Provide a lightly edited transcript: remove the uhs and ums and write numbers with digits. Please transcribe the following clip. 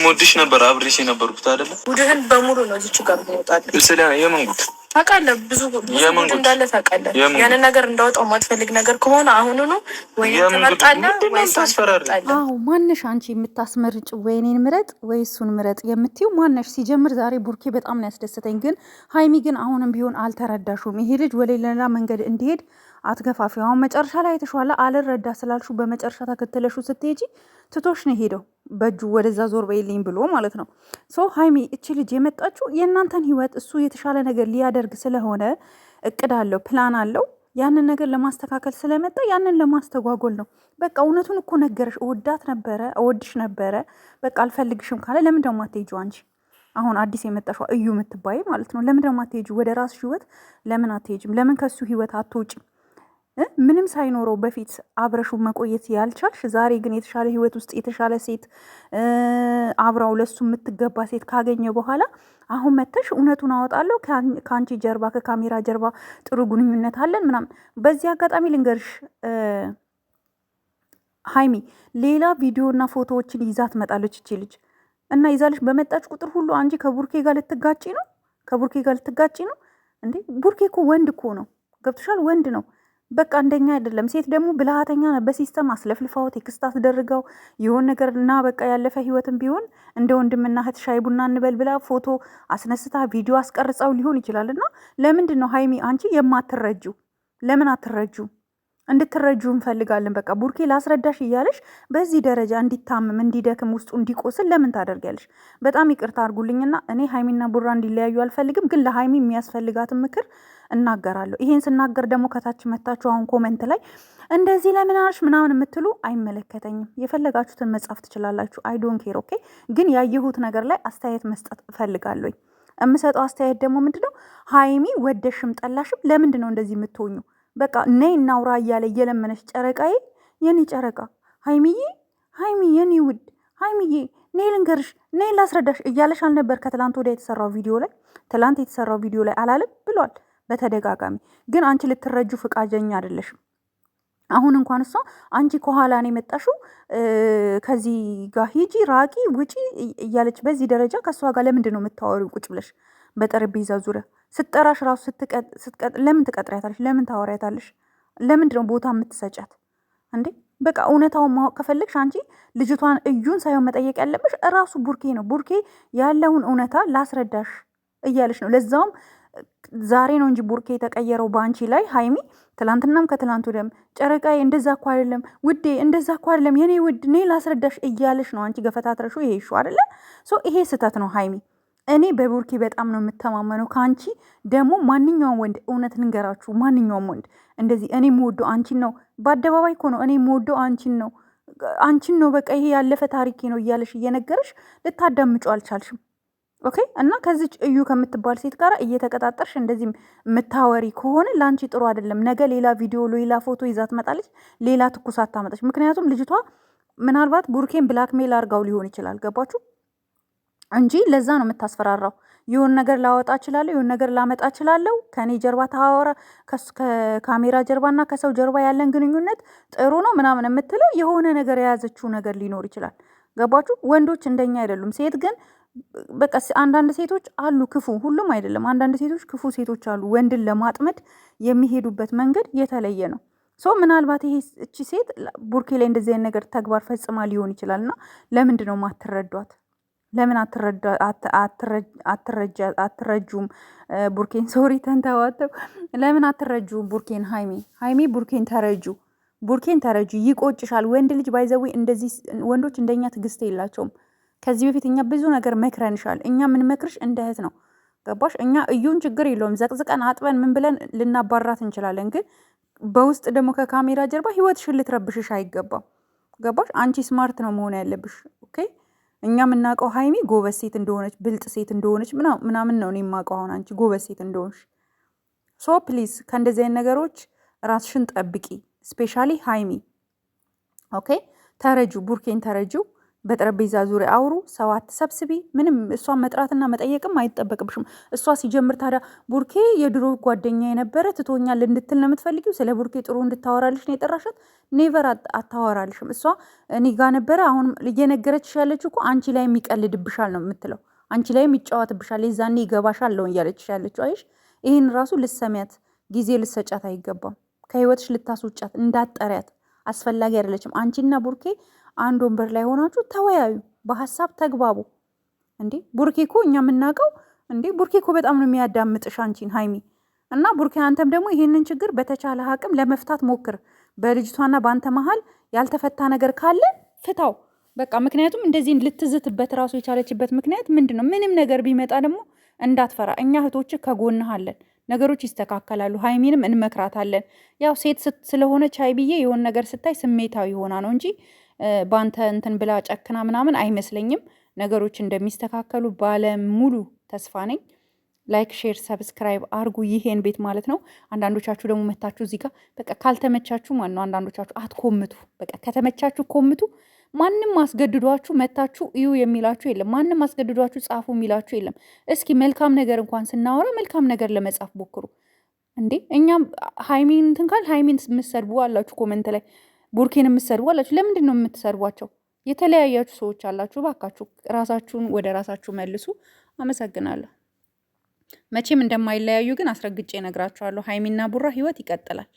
ሞድሽ ነበር አብሬሽ የነበርኩት አይደለ? ጉድህን በሙሉ ነው እዚች ጋር ማውጣት። ስለ የምን ጉድ ታውቃለህ? ብዙ ጉድ እንዳለ ታውቃለህ። ያንን ነገር እንዳወጣው ማትፈልግ ነገር ከሆነ አሁኑኑ ወይ ትመርጣለህ ወይ ታስፈራራለህ። አዎ ማነሽ አንቺ የምታስመርጭ? ወይ እኔን ምረጥ ወይ እሱን ምረጥ የምትይው ማነሽ? ሲጀምር ዛሬ ቡርኬ በጣም ነው ያስደሰተኝ። ግን ሀይሚ ግን አሁንም ቢሆን አልተረዳሹም። ይሄ ልጅ ወደ ሌላ መንገድ እንዲሄድ አትገፋፊ። አሁን መጨረሻ ላይ የተሻለ አልረዳ ስላልሹ በመጨረሻ ተከተለሹ ስትሄጂ ትቶሽ ነው ሄደው በእጁ ወደዛ ዞር በይልኝ ብሎ ማለት ነው። ሶ ሀይሚ እቺ ልጅ የመጣችው የእናንተን ህይወት እሱ የተሻለ ነገር ሊያደርግ ስለሆነ እቅድ አለው፣ ፕላን አለው። ያንን ነገር ለማስተካከል ስለመጣ ያንን ለማስተጓጎል ነው። በቃ እውነቱን እኮ ነገረሽ። እወዳት ነበረ፣ እወድሽ ነበረ፣ በቃ አልፈልግሽም ካለ ለምን ደግሞ አትሄጂው አንቺ? አሁን አዲስ የመጣሽው እዩ የምትባይ ማለት ነው። ለምን ደግሞ አትሄጂው? ወደ ራስሽ ህይወት ለምን አትሄጂም? ለምን ከሱ ህይወት አትወጪም? ምንም ሳይኖረው በፊት አብረሹ መቆየት ያልቻልሽ፣ ዛሬ ግን የተሻለ ህይወት ውስጥ የተሻለ ሴት አብራው ለሱ የምትገባ ሴት ካገኘ በኋላ አሁን መተሽ እውነቱን አወጣለሁ ከአንቺ ጀርባ ከካሜራ ጀርባ ጥሩ ግንኙነት አለን ምናምን። በዚህ አጋጣሚ ልንገርሽ ሀይሚ፣ ሌላ ቪዲዮና ፎቶዎችን ይዛ ትመጣለች እቺ ልጅ እና ይዛልሽ በመጣች ቁጥር ሁሉ አንቺ ከቡርኬ ጋር ልትጋጪ ነው። ከቡርኬ ጋር ልትጋጪ ነው እንዴ? ቡርኬ እኮ ወንድ እኮ ነው። ገብቶሻል? ወንድ ነው። በቃ እንደኛ አይደለም። ሴት ደግሞ ብልሃተኛ በሲስተም አስለፍልፋው ቴክስት አስደርገው የሆን ነገር እና በቃ ያለፈ ህይወትም ቢሆን እንደ ወንድምና እህት ሻይ ቡና እንበል ብላ ፎቶ አስነስታ ቪዲዮ አስቀርጸው ሊሆን ይችላል። እና ለምንድን ነው ሀይሚ አንቺ የማትረጁ? ለምን አትረጁ? እንድትረጁ እንፈልጋለን። በቃ ቡርኬ ላስረዳሽ እያለሽ በዚህ ደረጃ እንዲታመም እንዲደክም ውስጡ እንዲቆስል ለምን ታደርጊያለሽ? በጣም ይቅርታ አድርጉልኝና እኔ ሀይሚና ቡራ እንዲለያዩ አልፈልግም፣ ግን ለሀይሚ የሚያስፈልጋትን ምክር እናገራለሁ። ይሄን ስናገር ደግሞ ከታች መታችሁ አሁን ኮመንት ላይ እንደዚህ ለምን አልሽ ምናምን የምትሉ አይመለከተኝም። የፈለጋችሁትን መጻፍ ትችላላችሁ። አይ ዶንት ኬር ኦኬ። ግን ያየሁት ነገር ላይ አስተያየት መስጠት እፈልጋለሁ። የምሰጠው አስተያየት ደግሞ ምንድነው? ሀይሚ ወደሽም ጠላሽም ለምንድን ነው እንደዚህ የምትሆኙ? በቃ ነይ እናውራ እያለ እየለመነች ጨረቃዬ፣ የኔ ጨረቃ ሀይሚዬ፣ ሀይሚ የኔ ውድ ሀይሚዬ፣ ነይ ልንገርሽ፣ ነይ ላስረዳሽ እያለሽ አልነበር? ከትላንት ወዲያ የተሰራው ቪዲዮ ላይ ትላንት የተሰራው ቪዲዮ ላይ አላለም ብሏል በተደጋጋሚ። ግን አንቺ ልትረጁ ፍቃደኛ አይደለሽም። አሁን እንኳን እሷ አንቺ ከኋላ ነው የመጣሽው፣ ከዚህ ጋር ሂጂ፣ ራቂ፣ ውጪ እያለች በዚህ ደረጃ ከእሷ ጋር ለምንድን ነው የምታወሪው? ቁጭ ብለሽ በጠረጴዛ ዙሪያ ስትጠራሽ ራሱ ለምን ትቀጥሪያታለሽ? ለምን ታወሪያታለሽ? ለምንድን ነው ቦታ የምትሰጫት እንዴ? በቃ እውነታውን ማወቅ ከፈለግሽ አንቺ ልጅቷን እዩን ሳይሆን መጠየቅ ያለብሽ እራሱ ቡርኬ ነው። ቡርኬ ያለውን እውነታ ላስረዳሽ እያለሽ ነው። ለዛውም ዛሬ ነው እንጂ ቡርኬ የተቀየረው በአንቺ ላይ ሀይሚ። ትላንትናም ከትላንቱ ደም ጨረቃዬ፣ እንደዛ እኮ አይደለም ውዴ፣ እንደዛ እኮ አይደለም የኔ ውድ፣ እኔ ላስረዳሽ እያለሽ ነው አንቺ ገፈታትረሹ። ይሄ ሹ አይደለ? ይሄ ስህተት ነው ሀይሚ። እኔ በቡርኬ በጣም ነው የምተማመነው። ከአንቺ ደግሞ ማንኛውም ወንድ እውነት ልንገራችሁ፣ ማንኛውም ወንድ እንደዚህ እኔ የምወደው አንቺን ነው፣ በአደባባይ እኮ ነው እኔ የምወደው አንቺን ነው፣ አንቺን ነው፣ በቃ ይሄ ያለፈ ታሪኬ ነው እያለሽ እየነገረሽ ልታዳምጩ አልቻልሽም። ኦኬ። እና ከዚች እዩ ከምትባል ሴት ጋር እየተቀጣጠርሽ እንደዚህ የምታወሪ ከሆነ ለአንቺ ጥሩ አይደለም። ነገ ሌላ ቪዲዮ፣ ሌላ ፎቶ ይዛ ትመጣለች፣ ሌላ ትኩሳት ታመጣች። ምክንያቱም ልጅቷ ምናልባት ቡርኬን ብላክሜል አድርጋው ሊሆን ይችላል። ገባችሁ እንጂ ለዛ ነው የምታስፈራራው። የሆን ነገር ላወጣ እችላለሁ፣ የሆን ነገር ላመጣ እችላለሁ፣ ከኔ ጀርባ ታወራ፣ ከካሜራ ጀርባና ከሰው ጀርባ ያለን ግንኙነት ጥሩ ነው ምናምን የምትለው የሆነ ነገር የያዘችው ነገር ሊኖር ይችላል። ገባችሁ? ወንዶች እንደኛ አይደሉም። ሴት ግን በቃ አንዳንድ ሴቶች አሉ ክፉ፣ ሁሉም አይደለም። አንዳንድ ሴቶች ክፉ ሴቶች አሉ። ወንድን ለማጥመድ የሚሄዱበት መንገድ የተለየ ነው። ምናልባት ይሄ እቺ ሴት ቡርኬ ላይ እንደዚህ አይነት ነገር ተግባር ፈጽማ ሊሆን ይችላል። እና ለምንድን ነው ማትረዷት? ለምን አትረጁም? ቡርኬን ሶሪ ተንተዋተው ለምን አትረጁም? ቡርኬን ሀይሚ ቡርኬን ተረጁ፣ ቡርኬን ተረጁ። ይቆጭሻል። ወንድ ልጅ ባይዘዊ እንደዚህ ወንዶች እንደኛ ትዕግስት የላቸውም። ከዚህ በፊት እኛ ብዙ ነገር መክረንሻል። እኛ ምን መክርሽ እንደ እህት ነው። ገባሽ? እኛ እዩን ችግር የለውም ዘቅዝቀን አጥበን ምን ብለን ልናባራት እንችላለን። ግን በውስጥ ደግሞ ከካሜራ ጀርባ ህይወትሽን ልትረብሽሽ አይገባም። ገባሽ? አንቺ ስማርት ነው መሆን ያለብሽ። ኦኬ። እኛ የምናውቀው ሀይሚ ጎበዝ ሴት እንደሆነች ብልጥ ሴት እንደሆነች ምናምን ነው እኔ የማውቀው። አሁን አንቺ ጎበዝ ሴት እንደሆነች ፕሊዝ ከእንደዚህ አይነት ነገሮች ራስሽን ጠብቂ። ስፔሻሊ ሀይሚ ኦኬ። ተረጁ፣ ቡርኬን ተረጁ። በጠረጴዛ ዙሪያ አውሩ። ሰው አትሰብስቢ። ምንም እሷን መጥራትና መጠየቅም አይጠበቅብሽም። እሷ ሲጀምር ታዲያ ቡርኬ የድሮ ጓደኛ የነበረ ትቶኛል እንድትል ነው የምትፈልጊው? ስለ ቡርኬ ጥሩ እንድታወራልሽ ነው የጠራሻት? ኔቨር አታወራልሽም። እሷ እኔ ጋ ነበረ አሁን እየነገረችሽ ያለች እኮ አንቺ ላይ የሚቀልድብሻል ነው የምትለው። አንቺ ላይ የሚጫወትብሻል፣ የዛኔ ይገባሻል ነው እያለችሽ ያለችው። አይሽ ይህን ራሱ ልሰሚያት ጊዜ ልሰጫት አይገባም። ከህይወትሽ ልታስወጫት እንዳጠሪያት አስፈላጊ አይደለችም። አንቺና ቡርኬ አንድ ወንበር ላይ ሆናችሁ ተወያዩ፣ በሀሳብ ተግባቡ። እንዴ ቡርኬ እኮ እኛ የምናውቀው እንዴ ቡርኬ እኮ በጣም ነው የሚያዳምጥሽ አንቺን ሀይሚ። እና ቡርኬ አንተም ደግሞ ይሄንን ችግር በተቻለ አቅም ለመፍታት ሞክር። በልጅቷና በአንተ መሀል ያልተፈታ ነገር ካለ ፍታው በቃ። ምክንያቱም እንደዚህ ልትዝትበት ራሱ የቻለችበት ምክንያት ምንድን ነው? ምንም ነገር ቢመጣ ደግሞ እንዳትፈራ፣ እኛ እህቶች ከጎንህ አለን። ነገሮች ይስተካከላሉ። ሀይሚንም እንመክራታለን። ያው ሴት ስለሆነች ሀይሚዬ የሆነ ነገር ስታይ ስሜታዊ ሆና ነው እንጂ በአንተ እንትን ብላ ጨክና ምናምን አይመስለኝም። ነገሮች እንደሚስተካከሉ ባለሙሉ ተስፋ ነኝ። ላይክ፣ ሼር፣ ሰብስክራይብ አርጉ ይሄን ቤት ማለት ነው። አንዳንዶቻችሁ ደግሞ መታችሁ እዚህ ጋር በቃ ካልተመቻችሁ ማን ነው አንዳንዶቻችሁ አትኮምቱ። በቃ ከተመቻችሁ ኮምቱ። ማንም አስገድዷችሁ መታችሁ እዩ የሚላችሁ የለም። ማንም አስገድዷችሁ ጻፉ የሚላችሁ የለም። እስኪ መልካም ነገር እንኳን ስናወራ መልካም ነገር ለመጻፍ ሞክሩ። እንዴ እኛም ሀይሚን እንትን ካል ሀይሚን የምትሰድቡ አላችሁ፣ ኮመንት ላይ ቡርኬን የምትሰድቡ አላችሁ። ለምንድን ነው የምትሰድቧቸው? የተለያያችሁ ሰዎች አላችሁ። ባካችሁ ራሳችሁን ወደ ራሳችሁ መልሱ። አመሰግናለሁ። መቼም እንደማይለያዩ ግን አስረግጬ እነግራችኋለሁ። ሀይሚና ቡራ ህይወት ይቀጥላል።